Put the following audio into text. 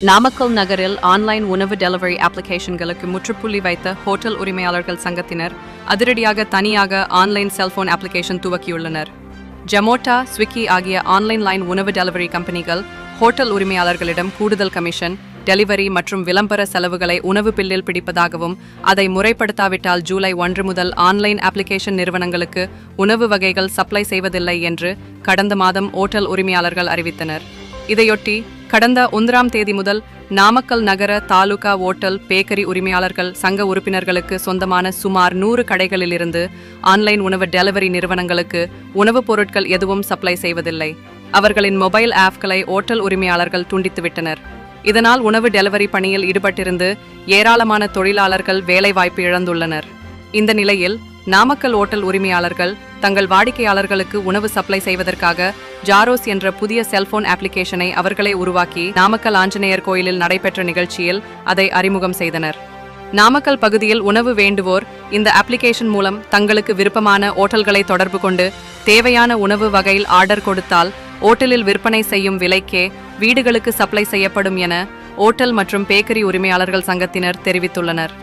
நாமக்கல் நகரில் ஆன்லைன் உணவு டெலிவரி அப்ளிகேஷன்களுக்கு முற்றுப்புள்ளி வைத்த ஹோட்டல் உரிமையாளர்கள் சங்கத்தினர் அதிரடியாக தனியாக ஆன்லைன் செல்போன் அப்ளிகேஷன் துவக்கியுள்ளனர். ஜொமேட்டோ, ஸ்விக்கி ஆகிய ஆன்லைன் லைன் உணவு டெலிவரி கம்பெனிகள் ஹோட்டல் உரிமையாளர்களிடம் கூடுதல் கமிஷன், டெலிவரி மற்றும் விளம்பர செலவுகளை உணவு பில்லில் பிடிப்பதாகவும், அதை முறைப்படுத்தாவிட்டால் ஜூலை 1 முதல் ஆன்லைன் அப்ளிகேஷன் நிறுவனங்களுக்கு உணவு வகைகள் சப்ளை செய்வதில்லை என்று கடந்த மாதம் ஹோட்டல் உரிமையாளர்கள் அறிவித்தனர். இதையொட்டி கடந்த 1ஆம் தேதி முதல் நாமக்கல் நகர தாலுகா ஓட்டல் பேக்கரி உரிமையாளர்கள் சங்க உறுப்பினர்களுக்கு சொந்தமான சுமார் 100 கடைகளிலிருந்து ஆன்லைன் உணவு டெலிவரி நிறுவனங்களுக்கு உணவுப் பொருட்கள் எதுவும் சப்ளை செய்வதில்லை. அவர்களின் மொபைல் ஆப்களை ஓட்டல் உரிமையாளர்கள் துண்டித்துவிட்டனர். இதனால் உணவு டெலிவரி பணியில் ஈடுபட்டிருந்து ஏராளமான தொழிலாளர்கள் வேலைவாய்ப்பு இழந்துள்ளனர். இந்த நிலையில் நாமக்கல் ஓட்டல் உரிமையாளர்கள் தங்கள் வாடிக்கையாளர்களுக்கு உணவு சப்ளை செய்வதற்காக ஜாரோஸ் என்ற புதிய செல்போன் அப்ளிகேஷனை அவர்களே உருவாக்கி நாமக்கல் ஆஞ்சநேயர் கோயிலில் நடைபெற்ற நிகழ்ச்சியில் அதை அறிமுகம் செய்தனர். நாமக்கல் பகுதியில் உணவு வேண்டுவோர் இந்த அப்ளிகேஷன் மூலம் தங்களுக்கு விருப்பமான ஓட்டல்களை தொடர்பு கொண்டு தேவையான உணவு வகையில் ஆர்டர் கொடுத்தால் ஓட்டலில் விற்பனை செய்யும் விலைக்கே வீடுகளுக்கு சப்ளை செய்யப்படும் என ஓட்டல் மற்றும் பேக்கரி உரிமையாளர்கள் சங்கத்தினர் தெரிவித்துள்ளனர்.